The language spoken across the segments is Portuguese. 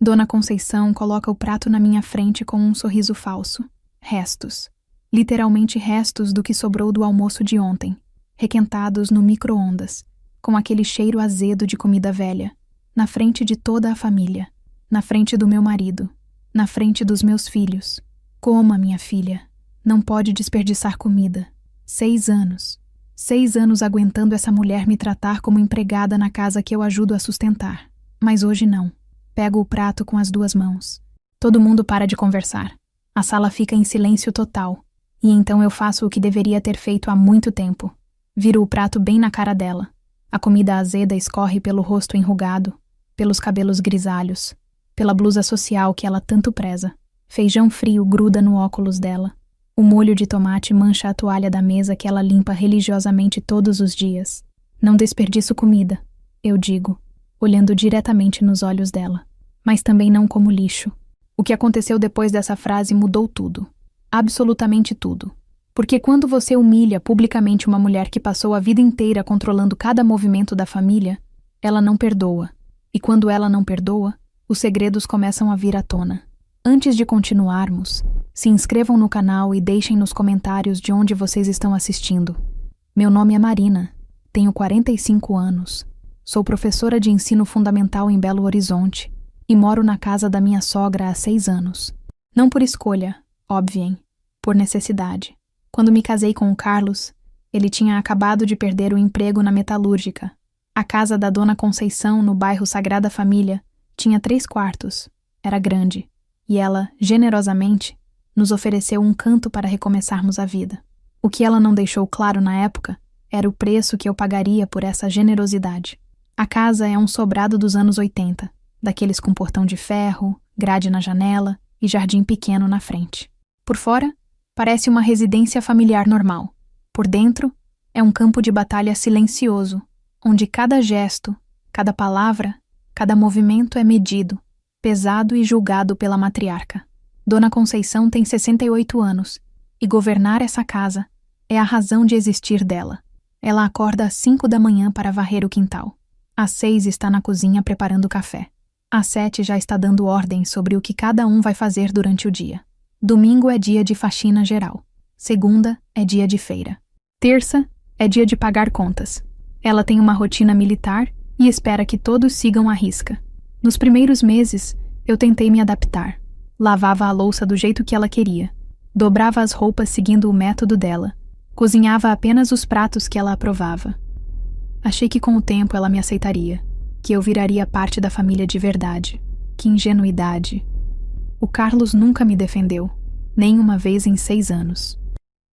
Dona Conceição coloca o prato na minha frente com um sorriso falso. Restos. Literalmente restos do que sobrou do almoço de ontem, requentados no micro-ondas, com aquele cheiro azedo de comida velha, na frente de toda a família, na frente do meu marido, na frente dos meus filhos. Coma, minha filha. Não pode desperdiçar comida. 6 anos. 6 anos aguentando essa mulher me tratar como empregada na casa que eu ajudo a sustentar. Mas hoje não. Pego o prato com as 2 mãos. Todo mundo para de conversar. A sala fica em silêncio total. E então eu faço o que deveria ter feito há muito tempo. Viro o prato bem na cara dela. A comida azeda escorre pelo rosto enrugado, pelos cabelos grisalhos, pela blusa social que ela tanto preza. Feijão frio gruda no óculos dela. O molho de tomate mancha a toalha da mesa que ela limpa religiosamente todos os dias. Não desperdiço comida, eu digo, olhando diretamente nos olhos dela. Mas também não como lixo. O que aconteceu depois dessa frase mudou tudo. Absolutamente tudo. Porque quando você humilha publicamente uma mulher que passou a vida inteira controlando cada movimento da família, ela não perdoa. E quando ela não perdoa, os segredos começam a vir à tona. Antes de continuarmos, se inscrevam no canal e deixem nos comentários de onde vocês estão assistindo. Meu nome é Marina, tenho 45 anos, sou professora de ensino fundamental em Belo Horizonte e moro na casa da minha sogra há 6 anos. Não por escolha, óbvio, por necessidade. Quando me casei com o Carlos, ele tinha acabado de perder o emprego na metalúrgica. A casa da Dona Conceição, no bairro Sagrada Família, tinha 3 quartos, era grande, e ela, generosamente, nos ofereceu um canto para recomeçarmos a vida. O que ela não deixou claro na época era o preço que eu pagaria por essa generosidade. A casa é um sobrado dos anos 80, daqueles com portão de ferro, grade na janela e jardim pequeno na frente. Por fora, parece uma residência familiar normal. Por dentro, é um campo de batalha silencioso, onde cada gesto, cada palavra, cada movimento é medido, pesado e julgado pela matriarca. Dona Conceição tem 68 anos, e governar essa casa é a razão de existir dela. Ela acorda às 5 da manhã para varrer o quintal. Às 6 está na cozinha preparando café. Às 7 já está dando ordens sobre o que cada um vai fazer durante o dia. Domingo é dia de faxina geral. Segunda é dia de feira. Terça é dia de pagar contas. Ela tem uma rotina militar e espera que todos sigam à risca. Nos primeiros meses, eu tentei me adaptar. Lavava a louça do jeito que ela queria. Dobrava as roupas seguindo o método dela. Cozinhava apenas os pratos que ela aprovava. Achei que com o tempo ela me aceitaria, que eu viraria parte da família de verdade. Que ingenuidade. O Carlos nunca me defendeu, nem uma vez em 6 anos.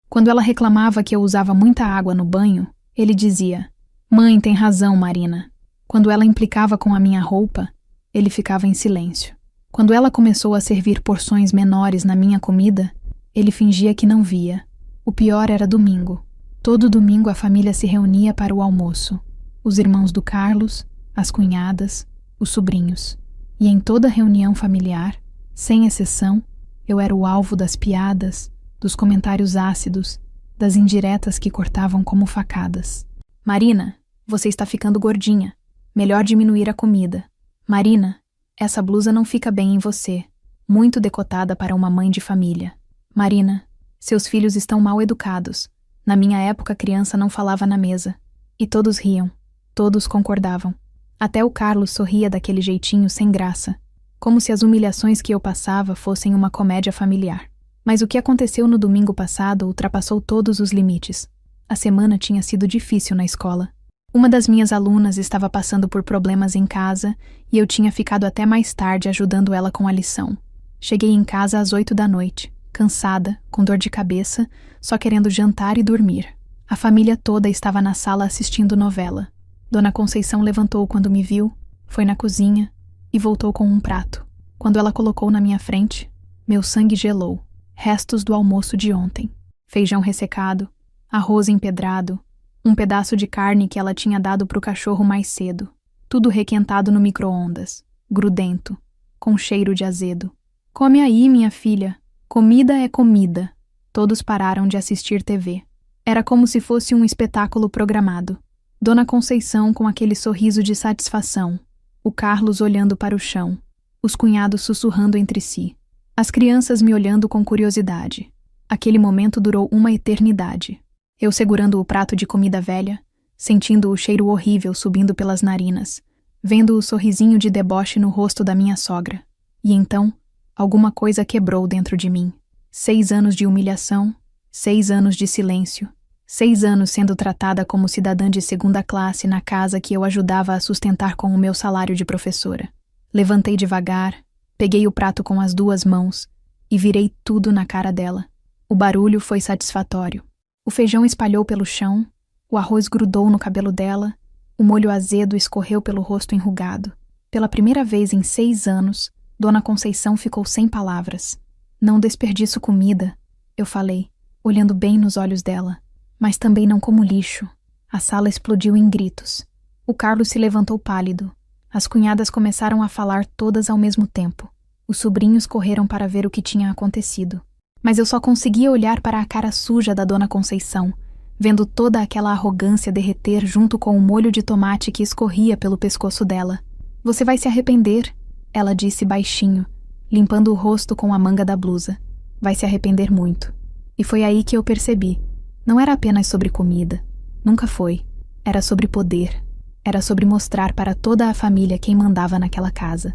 Quando ela reclamava que eu usava muita água no banho, ele dizia: "Mãe tem razão, Marina." Quando ela implicava com a minha roupa, ele ficava em silêncio. Quando ela começou a servir porções menores na minha comida, ele fingia que não via. O pior era domingo. Todo domingo a família se reunia para o almoço. Os irmãos do Carlos, as cunhadas, os sobrinhos. E em toda reunião familiar, sem exceção, eu era o alvo das piadas, dos comentários ácidos, das indiretas que cortavam como facadas. "Marina, você está ficando gordinha. Melhor diminuir a comida. Marina, essa blusa não fica bem em você. Muito decotada para uma mãe de família. Marina, seus filhos estão mal educados. Na minha época a criança não falava na mesa." E todos riam. Todos concordavam. Até o Carlos sorria daquele jeitinho sem graça, como se as humilhações que eu passava fossem uma comédia familiar. Mas o que aconteceu no domingo passado ultrapassou todos os limites. A semana tinha sido difícil na escola. Uma das minhas alunas estava passando por problemas em casa e eu tinha ficado até mais tarde ajudando ela com a lição. Cheguei em casa às 8 da noite, cansada, com dor de cabeça, só querendo jantar e dormir. A família toda estava na sala assistindo novela. Dona Conceição levantou quando me viu, foi na cozinha e voltou com um prato. Quando ela colocou na minha frente, meu sangue gelou. Restos do almoço de ontem. Feijão ressecado, arroz empedrado, um pedaço de carne que ela tinha dado para o cachorro mais cedo. Tudo requentado no micro-ondas, grudento, com cheiro de azedo. "Come aí, minha filha. Comida é comida." Todos pararam de assistir TV. Era como se fosse um espetáculo programado. Dona Conceição com aquele sorriso de satisfação. O Carlos olhando para o chão. os cunhados sussurrando entre si, as crianças me olhando com curiosidade. Aquele momento durou uma eternidade. Eu segurando o prato de comida velha, sentindo o cheiro horrível subindo pelas narinas, vendo o sorrisinho de deboche no rosto da minha sogra. E então, alguma coisa quebrou dentro de mim. 6 anos de humilhação, 6 anos de silêncio, 6 anos sendo tratada como cidadã de segunda classe na casa que eu ajudava a sustentar com o meu salário de professora. Levantei devagar, peguei o prato com as 2 mãos e virei tudo na cara dela. O barulho foi satisfatório. O feijão espalhou pelo chão, o arroz grudou no cabelo dela, o molho azedo escorreu pelo rosto enrugado. Pela primeira vez em 6 anos, Dona Conceição ficou sem palavras. Não desperdiço comida, eu falei, olhando bem nos olhos dela, mas também não como lixo. A sala explodiu em gritos. O Carlos se levantou pálido. As cunhadas começaram a falar todas ao mesmo tempo. Os sobrinhos correram para ver o que tinha acontecido. Mas eu só conseguia olhar para a cara suja da Dona Conceição, vendo toda aquela arrogância derreter junto com o molho de tomate que escorria pelo pescoço dela. Você vai se arrepender, ela disse baixinho, limpando o rosto com a manga da blusa. Vai se arrepender muito. E foi aí que eu percebi. Não era apenas sobre comida. Nunca foi. Era sobre poder. Era sobre mostrar para toda a família quem mandava naquela casa.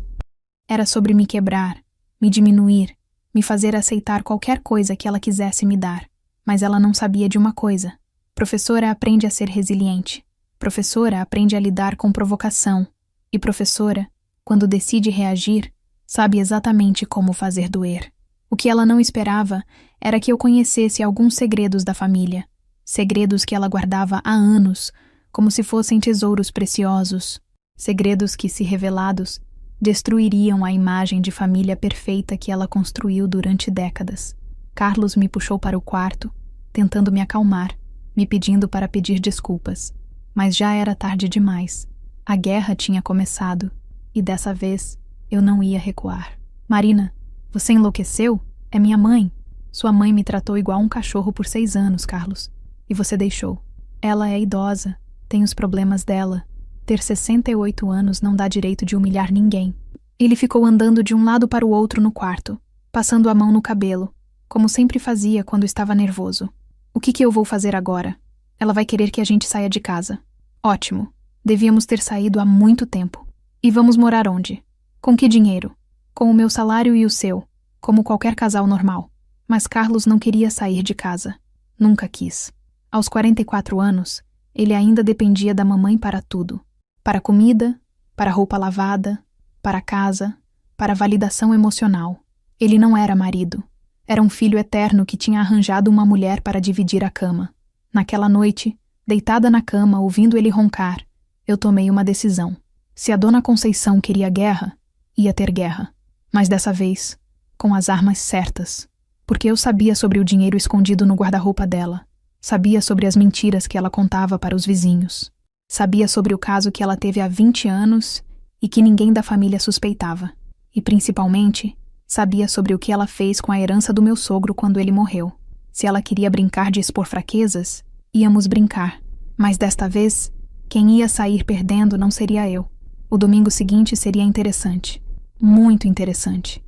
Era sobre me quebrar, me diminuir, me fazer aceitar qualquer coisa que ela quisesse me dar. Mas ela não sabia de uma coisa. Professora aprende a ser resiliente. Professora aprende a lidar com provocação. E professora, quando decide reagir, sabe exatamente como fazer doer. O que ela não esperava era que eu conhecesse alguns segredos da família. Segredos que ela guardava há anos, como se fossem tesouros preciosos. Segredos que, se revelados, destruiriam a imagem de família perfeita que ela construiu durante décadas. Carlos me puxou para o quarto, tentando me acalmar, me pedindo para pedir desculpas. Mas já era tarde demais. A guerra tinha começado, e dessa vez eu não ia recuar. Marina, você enlouqueceu? É minha mãe. Sua mãe me tratou igual um cachorro por 6 anos, Carlos. E você deixou. Ela é idosa, tem os problemas dela. Ter 68 anos não dá direito de humilhar ninguém. Ele ficou andando de um lado para o outro no quarto, passando a mão no cabelo, como sempre fazia quando estava nervoso. O que eu vou fazer agora? Ela vai querer que a gente saia de casa. Ótimo. Devíamos ter saído há muito tempo. E vamos morar onde? Com que dinheiro? Com o meu salário e o seu, como qualquer casal normal. Mas Carlos não queria sair de casa. Nunca quis. Aos 44 anos, ele ainda dependia da mamãe para tudo. Para comida, para roupa lavada, para casa, para validação emocional. Ele não era marido. Era um filho eterno que tinha arranjado uma mulher para dividir a cama. Naquela noite, deitada na cama, ouvindo ele roncar, eu tomei uma decisão. Se a Dona Conceição queria guerra, ia ter guerra. Mas dessa vez, com as armas certas. Porque eu sabia sobre o dinheiro escondido no guarda-roupa dela. Sabia sobre as mentiras que ela contava para os vizinhos. Sabia sobre o caso que ela teve há 20 anos e que ninguém da família suspeitava. E, principalmente, sabia sobre o que ela fez com a herança do meu sogro quando ele morreu. Se ela queria brincar de expor fraquezas, íamos brincar. Mas desta vez, quem ia sair perdendo não seria eu. O domingo seguinte seria interessante. Muito interessante.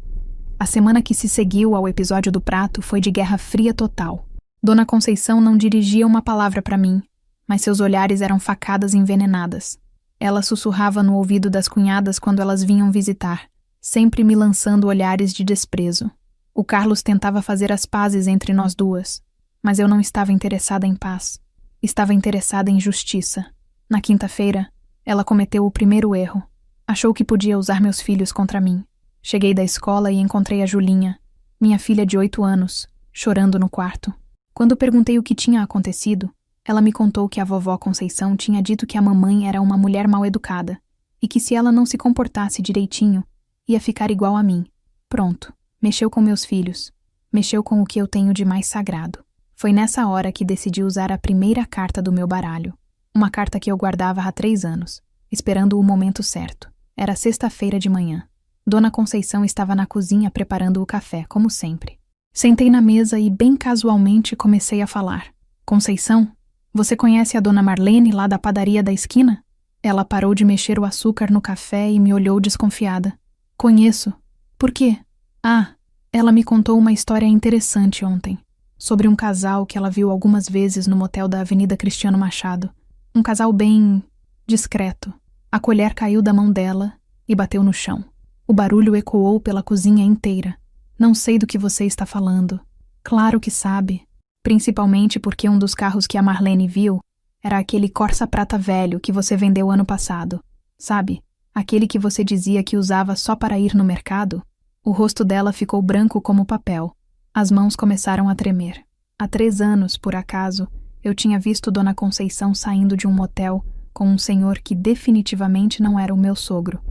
A semana que se seguiu ao episódio do prato foi de guerra fria total. Dona Conceição não dirigia uma palavra para mim, mas seus olhares eram facadas envenenadas. Ela sussurrava no ouvido das cunhadas quando elas vinham visitar, sempre me lançando olhares de desprezo. O Carlos tentava fazer as pazes entre nós duas, mas eu não estava interessada em paz. Estava interessada em justiça. Na quinta-feira, ela cometeu o primeiro erro. Achou que podia usar meus filhos contra mim. Cheguei da escola e encontrei a Julinha, minha filha de 8 anos, chorando no quarto. Quando perguntei o que tinha acontecido, ela me contou que a vovó Conceição tinha dito que a mamãe era uma mulher mal educada e que se ela não se comportasse direitinho, ia ficar igual a mim. Pronto, mexeu com meus filhos, mexeu com o que eu tenho de mais sagrado. Foi nessa hora que decidi usar a primeira carta do meu baralho. Uma carta que eu guardava há 3 anos, esperando o momento certo. Era sexta-feira de manhã. Dona Conceição estava na cozinha preparando o café, como sempre. Sentei na mesa e, bem casualmente, comecei a falar. Conceição, você conhece a Dona Marlene lá da padaria da esquina? Ela parou de mexer o açúcar no café e me olhou desconfiada. Conheço. Por quê? Ah, ela me contou uma história interessante ontem, sobre um casal que ela viu algumas vezes no motel da Avenida Cristiano Machado. Um casal bem discreto. A colher caiu da mão dela e bateu no chão. O barulho ecoou pela cozinha inteira. Não sei do que você está falando. Claro que sabe. Principalmente porque um dos carros que a Marlene viu era aquele Corsa prata velho que você vendeu ano passado. Sabe? Aquele que você dizia que usava só para ir no mercado. O rosto dela ficou branco como papel. As mãos começaram a tremer. Há 3 anos, por acaso, eu tinha visto Dona Conceição saindo de um motel com um senhor que definitivamente não era o meu sogro.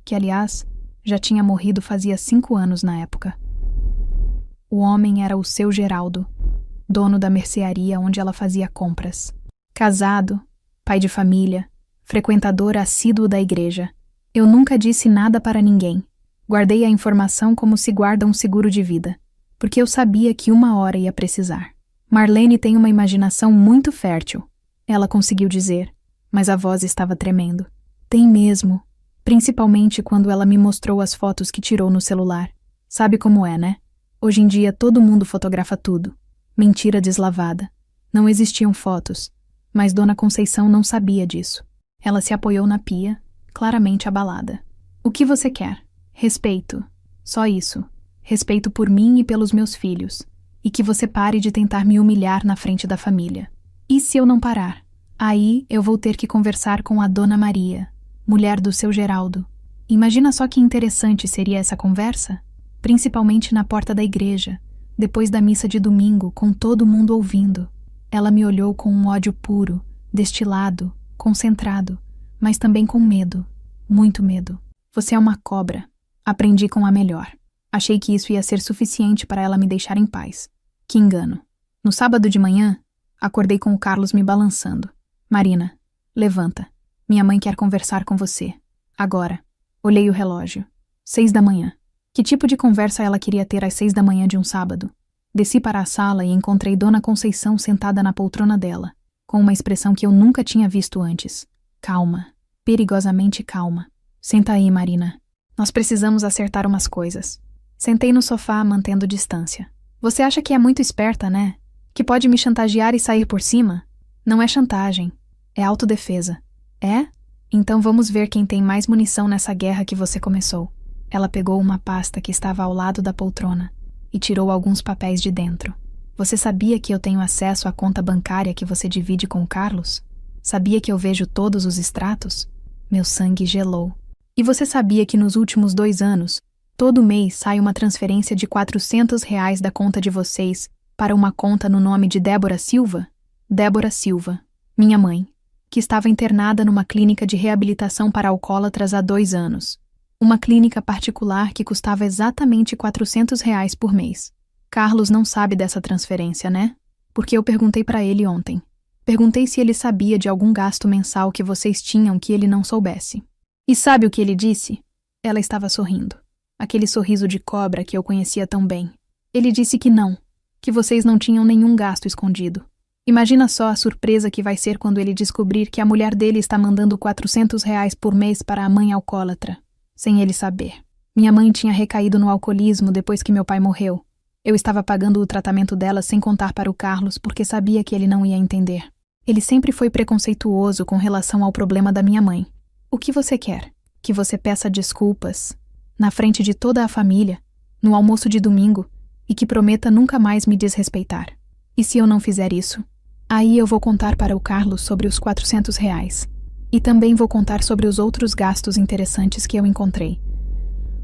Que, aliás, já tinha morrido fazia 5 anos na época. O homem era o seu Geraldo, dono da mercearia onde ela fazia compras. Casado, pai de família, frequentador assíduo da igreja. Eu nunca disse nada para ninguém. Guardei a informação como se guarda um seguro de vida, porque eu sabia que uma hora ia precisar. Marlene tem uma imaginação muito fértil, ela conseguiu dizer, mas a voz estava tremendo. Tem mesmo, principalmente quando ela me mostrou as fotos que tirou no celular. Sabe como é, né? Hoje em dia todo mundo fotografa tudo. Mentira deslavada. Não existiam fotos, mas Dona Conceição não sabia disso. Ela se apoiou na pia, claramente abalada. O que você quer? Respeito. Só isso. Respeito por mim e pelos meus filhos. E que você pare de tentar me humilhar na frente da família. E se eu não parar? Aí eu vou ter que conversar com a Dona Maria, mulher do seu Geraldo. Imagina só que interessante seria essa conversa? Principalmente na porta da igreja, depois da missa de domingo, com todo mundo ouvindo. Ela me olhou com um ódio puro, destilado, concentrado, mas também com medo, muito medo. Você é uma cobra. Aprendi com a melhor. Achei que isso ia ser suficiente para ela me deixar em paz. Que engano. No sábado de manhã, acordei com o Carlos me balançando. Marina, levanta. Minha mãe quer conversar com você. Agora. Olhei o relógio. 6 da manhã. Que tipo de conversa ela queria ter às 6 da manhã de um sábado? Desci para a sala e encontrei Dona Conceição sentada na poltrona dela, com uma expressão que eu nunca tinha visto antes. Calma. Perigosamente calma. Senta aí, Marina. Nós precisamos acertar umas coisas. Sentei no sofá, mantendo distância. Você acha que é muito esperta, né? Que pode me chantagear e sair por cima? Não é chantagem. É autodefesa. É? Então vamos ver quem tem mais munição nessa guerra que você começou. Ela pegou uma pasta que estava ao lado da poltrona e tirou alguns papéis de dentro. Você sabia que eu tenho acesso à conta bancária que você divide com o Carlos? Sabia que eu vejo todos os extratos? Meu sangue gelou. E você sabia que nos últimos 2 anos, todo mês sai uma transferência de R$ 400 da conta de vocês para uma conta no nome de Débora Silva? Débora Silva, minha mãe, que estava internada numa clínica de reabilitação para alcoólatras há 2 anos. Uma clínica particular que custava exatamente R$ 400 por mês. Carlos não sabe dessa transferência, né? Porque eu perguntei para ele ontem. Perguntei se ele sabia de algum gasto mensal que vocês tinham que ele não soubesse. E sabe o que ele disse? Ela estava sorrindo. Aquele sorriso de cobra que eu conhecia tão bem. Ele disse que não, que vocês não tinham nenhum gasto escondido. Imagina só a surpresa que vai ser quando ele descobrir que a mulher dele está mandando R$ 400 por mês para a mãe alcoólatra, sem ele saber. Minha mãe tinha recaído no alcoolismo depois que meu pai morreu. Eu estava pagando o tratamento dela sem contar para o Carlos porque sabia que ele não ia entender. Ele sempre foi preconceituoso com relação ao problema da minha mãe. O que você quer? Que você peça desculpas, na frente de toda a família, no almoço de domingo, e que prometa nunca mais me desrespeitar. E se eu não fizer isso? Aí eu vou contar para o Carlos sobre os R$ 400. E também vou contar sobre os outros gastos interessantes que eu encontrei.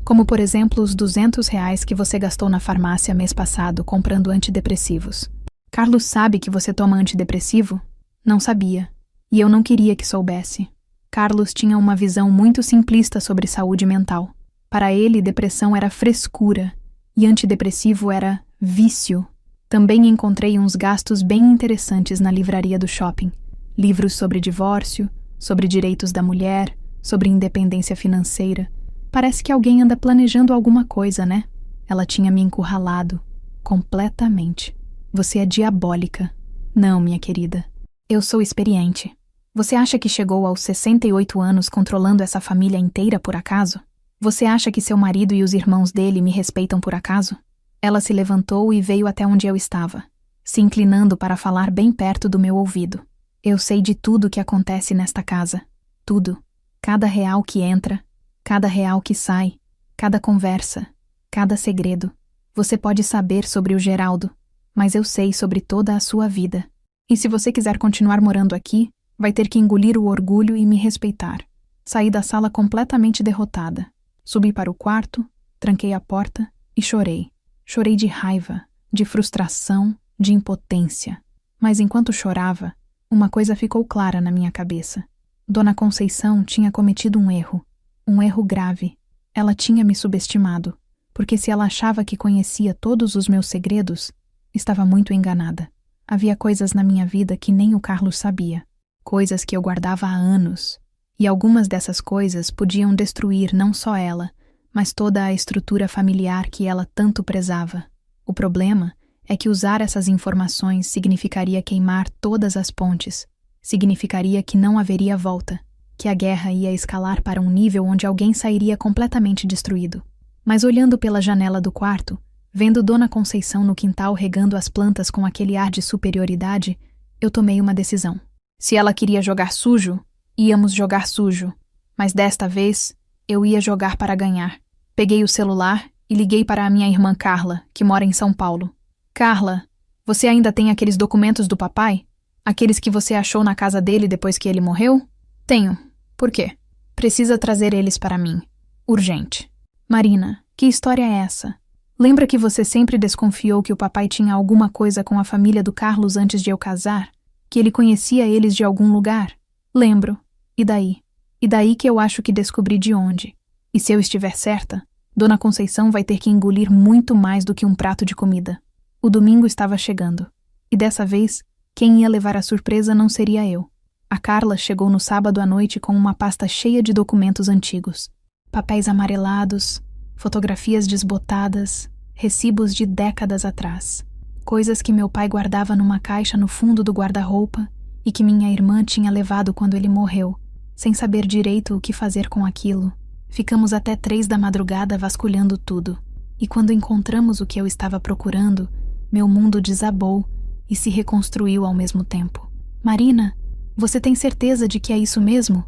Como, por exemplo, os R$ 200 que você gastou na farmácia mês passado comprando antidepressivos. Carlos sabe que você toma antidepressivo? Não sabia. E eu não queria que soubesse. Carlos tinha uma visão muito simplista sobre saúde mental. Para ele, depressão era frescura e antidepressivo era vício. Também encontrei uns gastos bem interessantes na livraria do shopping. Livros sobre divórcio, sobre direitos da mulher, sobre independência financeira. Parece que alguém anda planejando alguma coisa, né? Ela tinha me encurralado. Completamente. Você é diabólica. Não, minha querida. Eu sou experiente. Você acha que chegou aos 68 anos controlando essa família inteira por acaso? Você acha que seu marido e os irmãos dele me respeitam por acaso? Ela se levantou e veio até onde eu estava, se inclinando para falar bem perto do meu ouvido. Eu sei de tudo o que acontece nesta casa. Tudo. Cada real que entra, cada real que sai, cada conversa, cada segredo. Você pode saber sobre o Geraldo, mas eu sei sobre toda a sua vida. E se você quiser continuar morando aqui, vai ter que engolir o orgulho e me respeitar. Saí da sala completamente derrotada. Subi para o quarto, tranquei a porta e chorei. Chorei de raiva, de frustração, de impotência. Mas enquanto chorava, uma coisa ficou clara na minha cabeça. Dona Conceição tinha cometido um erro grave. Ela tinha me subestimado, porque se ela achava que conhecia todos os meus segredos, estava muito enganada. Havia coisas na minha vida que nem o Carlos sabia, coisas que eu guardava há anos, e algumas dessas coisas podiam destruir não só ela, mas toda a estrutura familiar que ela tanto prezava. O problema é que usar essas informações significaria queimar todas as pontes, significaria que não haveria volta, que a guerra ia escalar para um nível onde alguém sairia completamente destruído. Mas olhando pela janela do quarto, vendo Dona Conceição no quintal regando as plantas com aquele ar de superioridade, eu tomei uma decisão. Se ela queria jogar sujo, íamos jogar sujo, mas desta vez eu ia jogar para ganhar. Peguei o celular e liguei para a minha irmã Carla, que mora em São Paulo. Carla, você ainda tem aqueles documentos do papai? Aqueles que você achou na casa dele depois que ele morreu? Tenho. Por quê? Precisa trazer eles para mim. Urgente. Marina, que história é essa? Lembra que você sempre desconfiou que o papai tinha alguma coisa com a família do Carlos antes de eu casar? Que ele conhecia eles de algum lugar? Lembro. E daí? E daí que eu acho que descobri de onde. E se eu estiver certa, Dona Conceição vai ter que engolir muito mais do que um prato de comida. O domingo estava chegando. E dessa vez, quem ia levar a surpresa não seria eu. A Carla chegou no sábado à noite com uma pasta cheia de documentos antigos. Papéis amarelados, fotografias desbotadas, recibos de décadas atrás. Coisas que meu pai guardava numa caixa no fundo do guarda-roupa e que minha irmã tinha levado quando ele morreu, sem saber direito o que fazer com aquilo. Ficamos até 3 da madrugada vasculhando tudo. E quando encontramos o que eu estava procurando, meu mundo desabou e se reconstruiu ao mesmo tempo. Marina, você tem certeza de que é isso mesmo?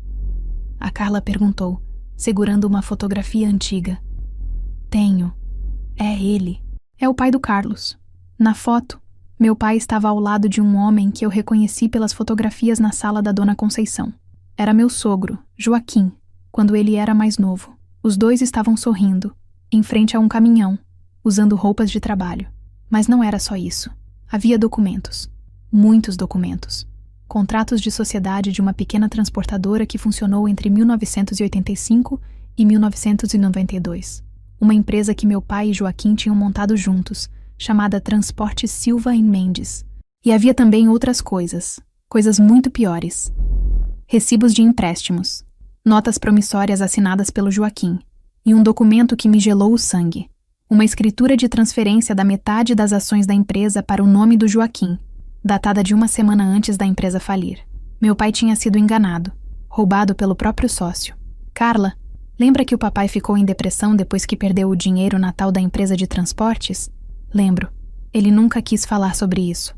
A Carla perguntou, segurando uma fotografia antiga. Tenho. É ele. É o pai do Carlos. Na foto, meu pai estava ao lado de um homem que eu reconheci pelas fotografias na sala da Dona Conceição. Era meu sogro, Joaquim, quando ele era mais novo. Os dois estavam sorrindo, em frente a um caminhão, usando roupas de trabalho. Mas não era só isso. Havia documentos. Muitos documentos. Contratos de sociedade de uma pequena transportadora que funcionou entre 1985 e 1992. Uma empresa que meu pai e Joaquim tinham montado juntos, chamada Transporte Silva em Mendes. E havia também outras coisas muito piores. Recibos de empréstimos, notas promissórias assinadas pelo Joaquim, e um documento que me gelou o sangue. Uma escritura de transferência da metade das ações da empresa para o nome do Joaquim, datada de 1 semana antes da empresa falir. Meu pai tinha sido enganado, roubado pelo próprio sócio. Carla, lembra que o papai ficou em depressão depois que perdeu o dinheiro na tal da empresa de transportes? Lembro. Ele nunca quis falar sobre isso.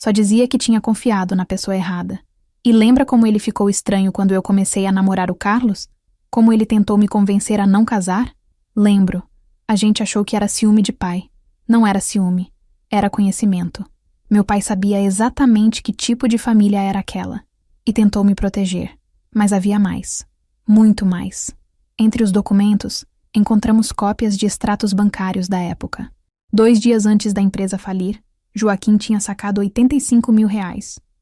Só dizia que tinha confiado na pessoa errada. E lembra como ele ficou estranho quando eu comecei a namorar o Carlos? Como ele tentou me convencer a não casar? Lembro. A gente achou que era ciúme de pai. Não era ciúme. Era conhecimento. Meu pai sabia exatamente que tipo de família era aquela. E tentou me proteger. Mas havia mais. Muito mais. Entre os documentos, encontramos cópias de extratos bancários da época. 2 dias antes da empresa falir, Joaquim tinha sacado R$85 mil,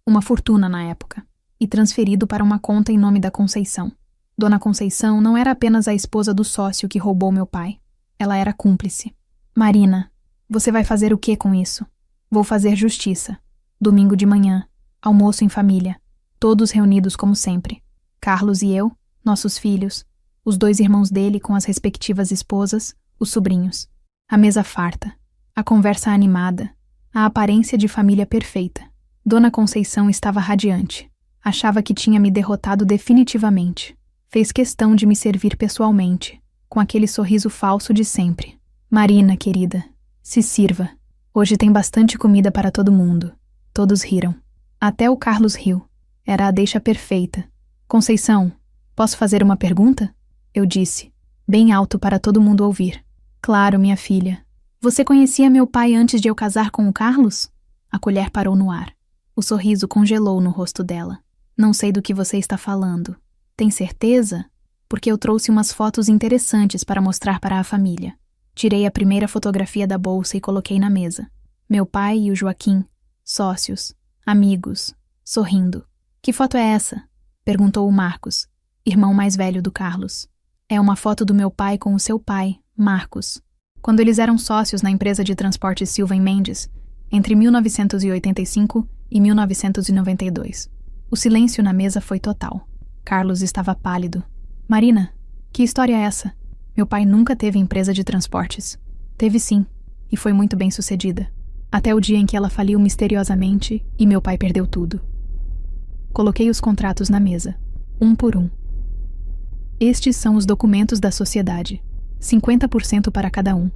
uma fortuna na época, e transferido para uma conta em nome da Conceição. Dona Conceição não era apenas a esposa do sócio que roubou meu pai. Ela era cúmplice. Marina, você vai fazer o que com isso? Vou fazer justiça. Domingo de manhã, almoço em família, todos reunidos como sempre. Carlos e eu, nossos filhos, os 2 irmãos dele com as respectivas esposas, os sobrinhos. A mesa farta, a conversa animada, a aparência de família perfeita. Dona Conceição estava radiante. Achava que tinha me derrotado definitivamente. Fez questão de me servir pessoalmente, com aquele sorriso falso de sempre. Marina, querida, se sirva. Hoje tem bastante comida para todo mundo. Todos riram. Até o Carlos riu. Era a deixa perfeita. Conceição, posso fazer uma pergunta? Eu disse, bem alto para todo mundo ouvir. Claro, minha filha. Você conhecia meu pai antes de eu casar com o Carlos? A colher parou no ar. O sorriso congelou no rosto dela. Não sei do que você está falando. Tem certeza? Porque eu trouxe umas fotos interessantes para mostrar para a família. Tirei a primeira fotografia da bolsa e coloquei na mesa. Meu pai e o Joaquim, sócios, amigos, sorrindo. Que foto é essa? Perguntou o Marcos, irmão mais velho do Carlos. É uma foto do meu pai com o seu pai, Marcos, quando eles eram sócios na empresa de transporte Silva e Mendes, entre 1985 e 1992. O silêncio na mesa foi total. Carlos estava pálido. Marina, que história é essa? Meu pai nunca teve empresa de transportes. Teve sim, e foi muito bem sucedida. Até o dia em que ela faliu misteriosamente e meu pai perdeu tudo. Coloquei os contratos na mesa, um por um. Estes são os documentos da sociedade. 50% para cada um.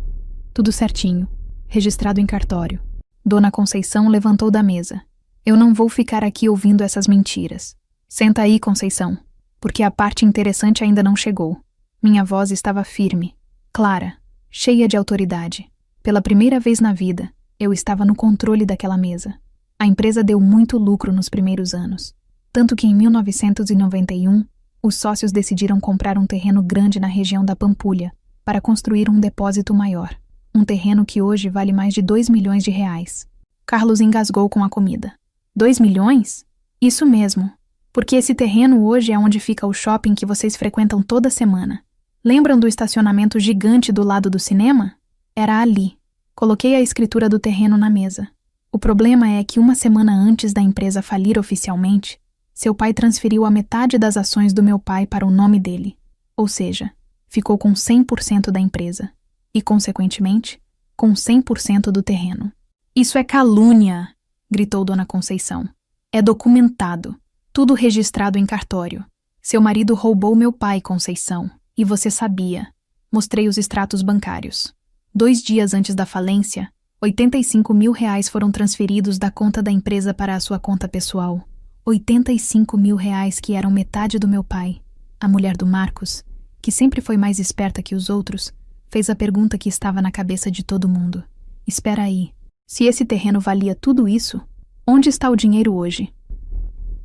Tudo certinho, registrado em cartório. Dona Conceição levantou da mesa. Eu não vou ficar aqui ouvindo essas mentiras. Senta aí, Conceição, porque a parte interessante ainda não chegou. Minha voz estava firme, clara, cheia de autoridade. Pela primeira vez na vida, eu estava no controle daquela mesa. A empresa deu muito lucro nos primeiros anos. Tanto que em 1991, os sócios decidiram comprar um terreno grande na região da Pampulha para construir um depósito maior. Um terreno que hoje vale mais de 2 milhões de reais. Carlos engasgou com a comida. 2 milhões? Isso mesmo. Porque esse terreno hoje é onde fica o shopping que vocês frequentam toda semana. Lembram do estacionamento gigante do lado do cinema? Era ali. Coloquei a escritura do terreno na mesa. O problema é que uma semana antes da empresa falir oficialmente, seu pai transferiu a metade das ações do meu pai para o nome dele. Ou seja, ficou com 100% da empresa. E, consequentemente, com 100% do terreno. Isso é calúnia, gritou Dona Conceição. É documentado. Tudo registrado em cartório. Seu marido roubou meu pai, Conceição. E você sabia. Mostrei os extratos bancários. 2 dias antes da falência, 85 mil reais foram transferidos da conta da empresa para a sua conta pessoal. 85 mil reais que eram metade do meu pai. A mulher do Marcos, que sempre foi mais esperta que os outros, fez a pergunta que estava na cabeça de todo mundo. Espera aí. Se esse terreno valia tudo isso, onde está o dinheiro hoje?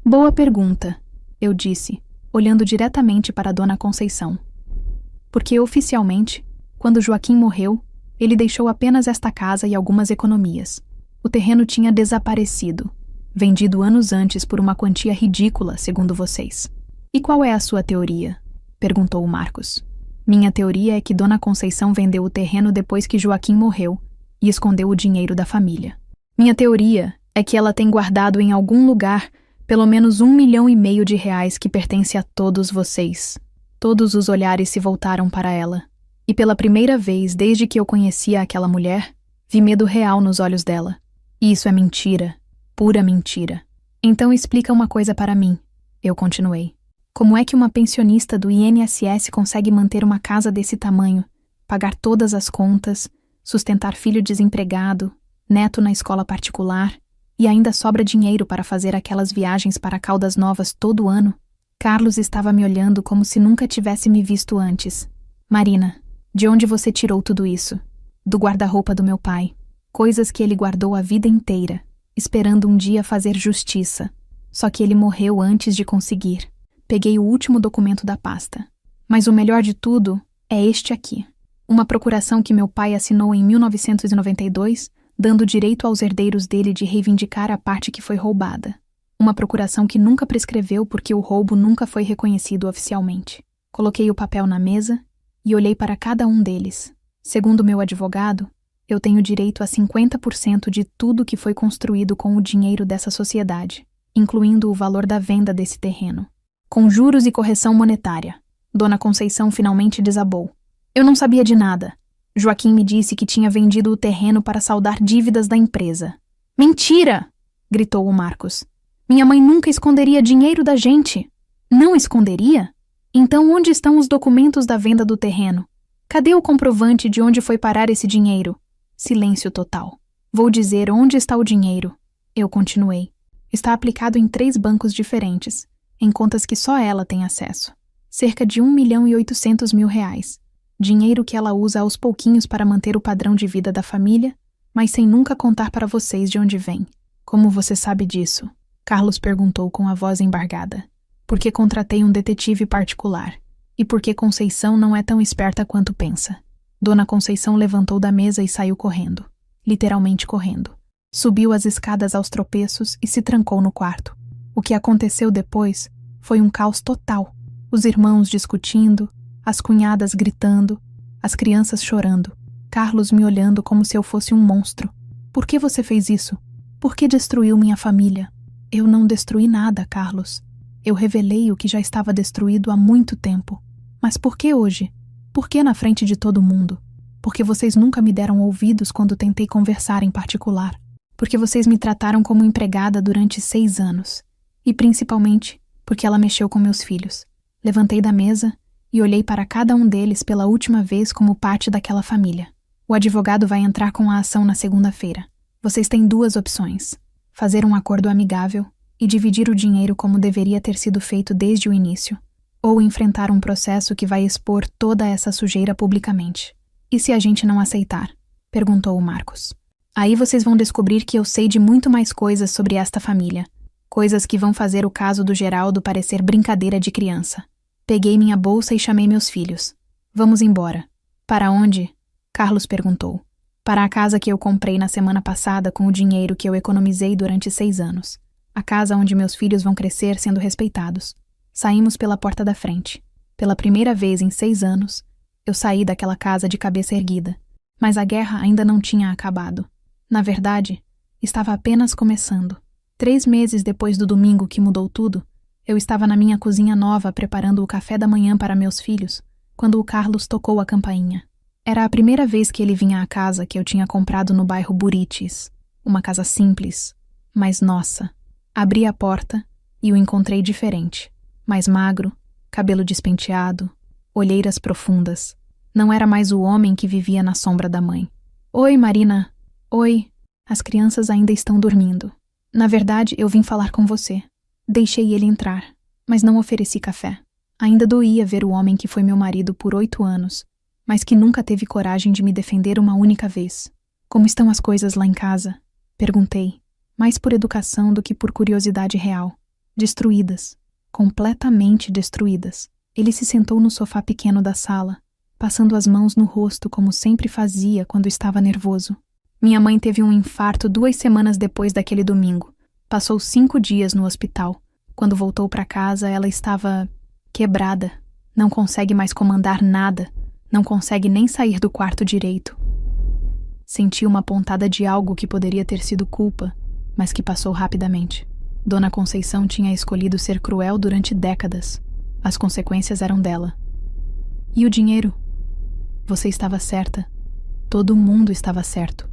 Boa pergunta, eu disse, olhando diretamente para Dona Conceição. Porque oficialmente, quando Joaquim morreu, ele deixou apenas esta casa e algumas economias. O terreno tinha desaparecido, vendido anos antes por uma quantia ridícula, segundo vocês. E qual é a sua teoria? Perguntou o Marcos. Minha teoria é que Dona Conceição vendeu o terreno depois que Joaquim morreu e escondeu o dinheiro da família. Minha teoria é que ela tem guardado em algum lugar pelo menos 1,5 milhão de reais que pertence a todos vocês. Todos os olhares se voltaram para ela. E pela primeira vez desde que eu conhecia aquela mulher, vi medo real nos olhos dela. E isso é mentira. Pura mentira. Então explica uma coisa para mim. Eu continuei. Como é que uma pensionista do INSS consegue manter uma casa desse tamanho, pagar todas as contas, sustentar filho desempregado, neto na escola particular, e ainda sobra dinheiro para fazer aquelas viagens para Caldas Novas todo ano? Carlos estava me olhando como se nunca tivesse me visto antes. Marina, de onde você tirou tudo isso? Do guarda-roupa do meu pai. Coisas que ele guardou a vida inteira, esperando um dia fazer justiça. Só que ele morreu antes de conseguir. Peguei o último documento da pasta. Mas o melhor de tudo é este aqui. Uma procuração que meu pai assinou em 1992, dando direito aos herdeiros dele de reivindicar a parte que foi roubada. Uma procuração que nunca prescreveu porque o roubo nunca foi reconhecido oficialmente. Coloquei o papel na mesa e olhei para cada um deles. Segundo meu advogado, eu tenho direito a 50% de tudo que foi construído com o dinheiro dessa sociedade, incluindo o valor da venda desse terreno. Com juros e correção monetária. Dona Conceição finalmente desabou. Eu não sabia de nada. Joaquim me disse que tinha vendido o terreno para saldar dívidas da empresa. Mentira! Gritou o Marcos. Minha mãe nunca esconderia dinheiro da gente. Não esconderia? Então onde estão os documentos da venda do terreno? Cadê o comprovante de onde foi parar esse dinheiro? Silêncio total. Vou dizer onde está o dinheiro. Eu continuei. Está aplicado em 3 bancos diferentes, em contas que só ela tem acesso. Cerca de R$ 1.800.000. Dinheiro que ela usa aos pouquinhos para manter o padrão de vida da família, mas sem nunca contar para vocês de onde vem. Como você sabe disso? Carlos perguntou com a voz embargada. Porque contratei um detetive particular. E porque Conceição não é tão esperta quanto pensa. Dona Conceição levantou da mesa e saiu correndo. Literalmente correndo. Subiu as escadas aos tropeços e se trancou no quarto. O que aconteceu depois foi um caos total. Os irmãos discutindo, as cunhadas gritando, as crianças chorando. Carlos me olhando como se eu fosse um monstro. Por que você fez isso? Por que destruiu minha família? Eu não destruí nada, Carlos. Eu revelei o que já estava destruído há muito tempo. Mas por que hoje? Por que na frente de todo mundo? Porque vocês nunca me deram ouvidos quando tentei conversar em particular. Porque vocês me trataram como empregada durante 6 anos. E principalmente porque ela mexeu com meus filhos. Levantei da mesa e olhei para cada um deles pela última vez como parte daquela família. O advogado vai entrar com a ação na segunda-feira. Vocês têm 2 opções. Fazer um acordo amigável e dividir o dinheiro como deveria ter sido feito desde o início. Ou enfrentar um processo que vai expor toda essa sujeira publicamente. E se a gente não aceitar? Perguntou o Marcos. Aí vocês vão descobrir que eu sei de muito mais coisas sobre esta família. Coisas que vão fazer o caso do Geraldo parecer brincadeira de criança. Peguei minha bolsa e chamei meus filhos. Vamos embora. Para onde? Carlos perguntou. Para a casa que eu comprei na semana passada com o dinheiro que eu economizei durante 6 anos. A casa onde meus filhos vão crescer sendo respeitados. Saímos pela porta da frente. Pela primeira vez em 6 anos, eu saí daquela casa de cabeça erguida. Mas a guerra ainda não tinha acabado. Na verdade, estava apenas começando. 3 meses depois do domingo que mudou tudo, eu estava na minha cozinha nova preparando o café da manhã para meus filhos, quando o Carlos tocou a campainha. Era a primeira vez que ele vinha à casa que eu tinha comprado no bairro Buritis. Uma casa simples, mas nossa. Abri a porta e o encontrei diferente. Mais magro, cabelo despenteado, olheiras profundas. Não era mais o homem que vivia na sombra da mãe. Oi, Marina. Oi. As crianças ainda estão dormindo. Na verdade, eu vim falar com você. Deixei ele entrar, mas não ofereci café. Ainda doía ver o homem que foi meu marido por 8 anos, mas que nunca teve coragem de me defender uma única vez. Como estão as coisas lá em casa? Perguntei, mais por educação do que por curiosidade real. Destruídas. Completamente destruídas. Ele se sentou no sofá pequeno da sala, passando as mãos no rosto como sempre fazia quando estava nervoso. Minha mãe teve um infarto 2 semanas depois daquele domingo. Passou 5 dias no hospital. Quando voltou para casa, ela estava quebrada. Não consegue mais comandar nada. Não consegue nem sair do quarto direito. Senti uma pontada de algo que poderia ter sido culpa, mas que passou rapidamente. Dona Conceição tinha escolhido ser cruel durante décadas. As consequências eram dela. E o dinheiro? Você estava certa. Todo mundo estava certo.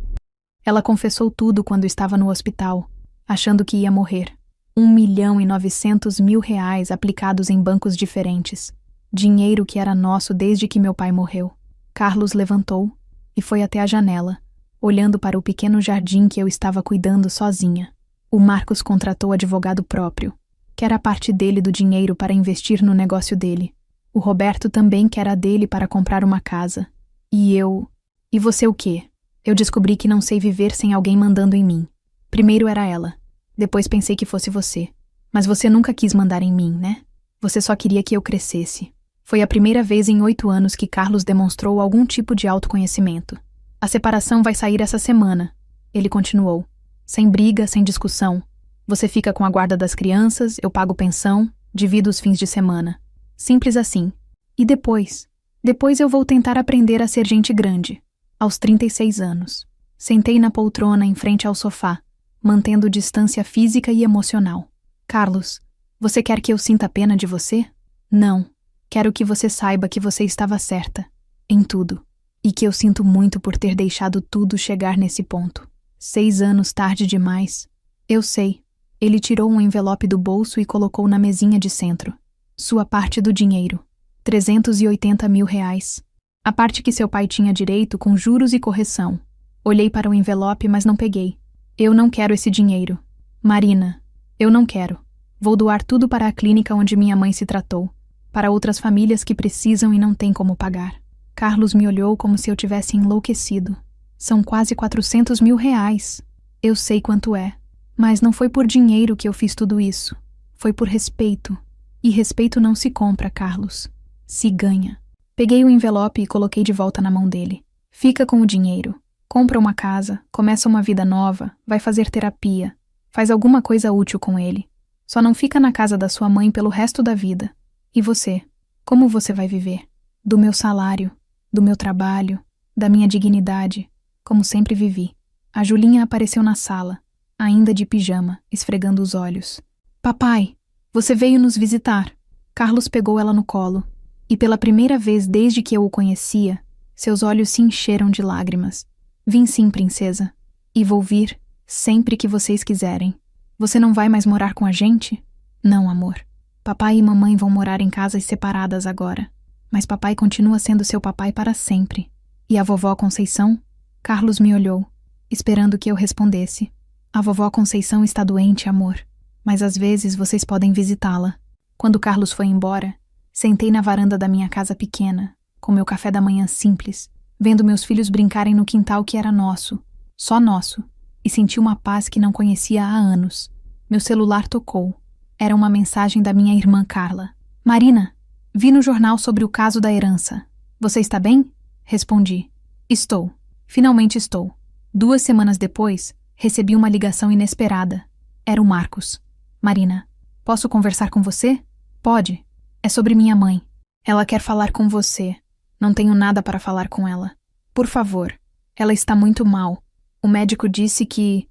Ela confessou tudo quando estava no hospital, achando que ia morrer. R$ 1.900.000 aplicados em bancos diferentes. Dinheiro que era nosso desde que meu pai morreu. Carlos levantou e foi até a janela, olhando para o pequeno jardim que eu estava cuidando sozinha. O Marcos contratou advogado próprio. Quer a parte dele do dinheiro para investir no negócio dele. O Roberto também quer a dele para comprar uma casa. E eu... E você o quê? Eu descobri que não sei viver sem alguém mandando em mim. Primeiro era ela. Depois pensei que fosse você. Mas você nunca quis mandar em mim, né? Você só queria que eu crescesse. Foi a primeira vez em 8 anos que Carlos demonstrou algum tipo de autoconhecimento. A separação vai sair essa semana. Ele continuou. Sem briga, sem discussão. Você fica com a guarda das crianças, eu pago pensão, divido os fins de semana. Simples assim. E depois? Depois eu vou tentar aprender a ser gente grande. Aos 36 anos. Sentei na poltrona em frente ao sofá, mantendo distância física e emocional. Carlos, você quer que eu sinta pena de você? Não. Quero que você saiba que você estava certa. Em tudo. E que eu sinto muito por ter deixado tudo chegar nesse ponto. 6 anos tarde demais. Eu sei. Ele tirou um envelope do bolso e colocou na mesinha de centro. Sua parte do dinheiro. R$ 380.000. A parte que seu pai tinha direito com juros e correção. Olhei para o envelope, mas não peguei. Eu não quero esse dinheiro. Marina, eu não quero. Vou doar tudo para a clínica onde minha mãe se tratou. Para outras famílias que precisam e não têm como pagar. Carlos me olhou como se eu tivesse enlouquecido. São quase 400 mil reais. Eu sei quanto é. Mas não foi por dinheiro que eu fiz tudo isso. Foi por respeito. E respeito não se compra, Carlos. Se ganha. Peguei o envelope e coloquei de volta na mão dele. Fica com o dinheiro. Compra uma casa, começa uma vida nova, vai fazer terapia. Faz alguma coisa útil com ele. Só não fica na casa da sua mãe pelo resto da vida. E você? Como você vai viver? Do meu salário, do meu trabalho, da minha dignidade, como sempre vivi. A Julinha apareceu na sala, ainda de pijama, esfregando os olhos. Papai, você veio nos visitar. Carlos pegou ela no colo, e pela primeira vez desde que eu o conhecia, seus olhos se encheram de lágrimas. Vim sim, princesa. E vou vir sempre que vocês quiserem. Você não vai mais morar com a gente? Não, amor. Papai e mamãe vão morar em casas separadas agora. Mas papai continua sendo seu papai para sempre. E a vovó Conceição? Carlos me olhou, esperando que eu respondesse. A vovó Conceição está doente, amor. Mas às vezes vocês podem visitá-la. Quando Carlos foi embora, sentei na varanda da minha casa pequena, com meu café da manhã simples, vendo meus filhos brincarem no quintal que era nosso, só nosso, e senti uma paz que não conhecia há anos. Meu celular tocou. Era uma mensagem da minha irmã Carla. Marina, vi no jornal sobre o caso da herança. Você está bem? Respondi. Estou. Finalmente estou. 2 semanas depois, recebi uma ligação inesperada. Era o Marcos. Marina, posso conversar com você? Pode. É sobre minha mãe. Ela quer falar com você. Não tenho nada para falar com ela. Por favor. Ela está muito mal. O médico disse que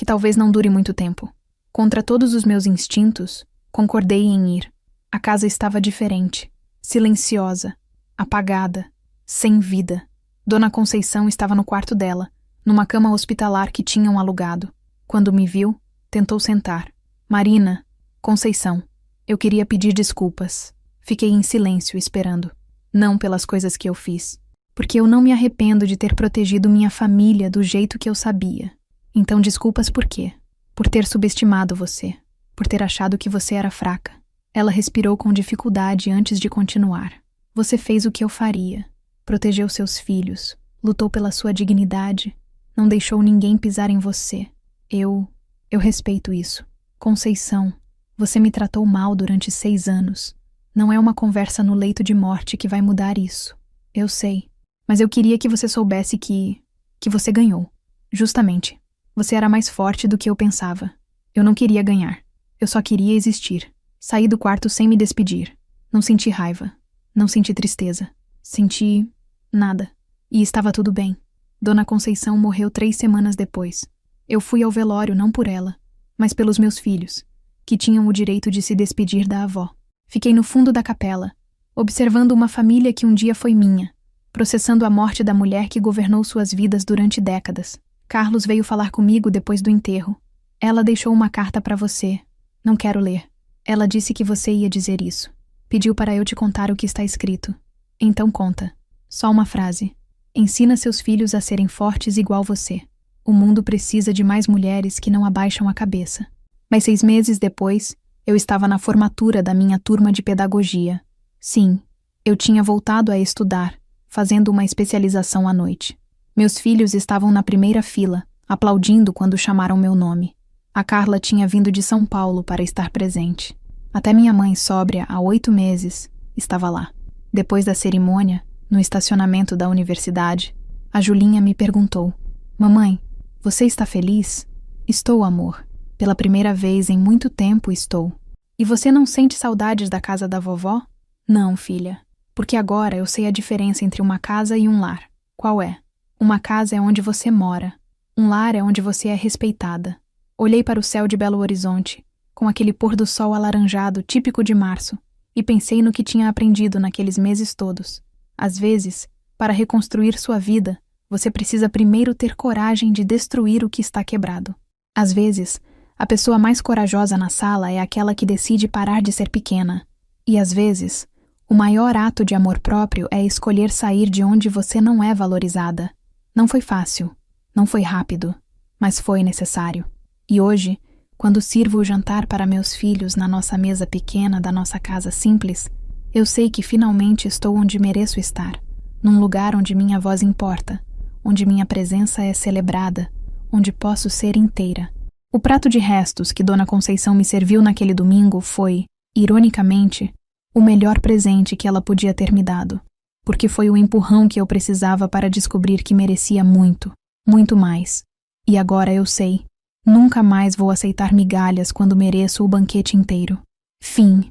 talvez não dure muito tempo. Contra todos os meus instintos, concordei em ir. A casa estava diferente, silenciosa, apagada, sem vida. Dona Conceição estava no quarto dela, numa cama hospitalar que tinham alugado. Quando me viu, tentou sentar. Marina, Conceição, eu queria pedir desculpas. Fiquei em silêncio, esperando. Não pelas coisas que eu fiz, porque eu não me arrependo de ter protegido minha família do jeito que eu sabia. Então desculpas por quê? Por ter subestimado você, por ter achado que você era fraca. Ela respirou com dificuldade antes de continuar. Você fez o que eu faria. Protegeu seus filhos, lutou pela sua dignidade, não deixou ninguém pisar em você. Eu respeito isso. Conceição, você me tratou mal durante 6 anos. Não é uma conversa no leito de morte que vai mudar isso. Eu sei, mas eu queria que você soubesse que você ganhou. Justamente. Você era mais forte do que eu pensava. Eu não queria ganhar. Eu só queria existir. Saí do quarto sem me despedir. Não senti raiva. Não senti tristeza. Senti nada. E estava tudo bem. Dona Conceição morreu 3 semanas depois. Eu fui ao velório não por ela, mas pelos meus filhos, que tinham o direito de se despedir da avó. Fiquei no fundo da capela, observando uma família que um dia foi minha, processando a morte da mulher que governou suas vidas durante décadas. Carlos veio falar comigo depois do enterro. Ela deixou uma carta para você. Não quero ler. Ela disse que você ia dizer isso. Pediu para eu te contar o que está escrito. Então conta. Só uma frase. Ensina seus filhos a serem fortes igual você. O mundo precisa de mais mulheres que não abaixam a cabeça. Mas 6 meses depois, eu estava na formatura da minha turma de pedagogia. Sim, eu tinha voltado a estudar, fazendo uma especialização à noite. Meus filhos estavam na primeira fila, aplaudindo quando chamaram meu nome. A Carla tinha vindo de São Paulo para estar presente. Até minha mãe, sóbria há 8 meses, estava lá. Depois da cerimônia, no estacionamento da universidade, a Julinha me perguntou: Mamãe, você está feliz? Estou, amor. Pela primeira vez em muito tempo estou. E você não sente saudades da casa da vovó? Não, filha. Porque agora eu sei a diferença entre uma casa e um lar. Qual é? Uma casa é onde você mora. Um lar é onde você é respeitada. Olhei para o céu de Belo Horizonte, com aquele pôr do sol alaranjado típico de março, e pensei no que tinha aprendido naqueles meses todos. Às vezes, para reconstruir sua vida, você precisa primeiro ter coragem de destruir o que está quebrado. Às vezes, a pessoa mais corajosa na sala é aquela que decide parar de ser pequena. E às vezes, O maior ato de amor próprio é escolher sair de onde você não é valorizada. Não foi fácil, não foi rápido, mas foi necessário. E hoje, quando sirvo o jantar para meus filhos na nossa mesa pequena da nossa casa simples, eu sei que finalmente estou onde mereço estar, num lugar onde minha voz importa, onde minha presença é celebrada, onde posso ser inteira. O prato de restos que Dona Conceição me serviu naquele domingo foi, ironicamente, o melhor presente que ela podia ter me dado, porque foi o empurrão que eu precisava para descobrir que merecia muito, muito mais. E agora eu sei, nunca mais vou aceitar migalhas quando mereço o banquete inteiro. Fim.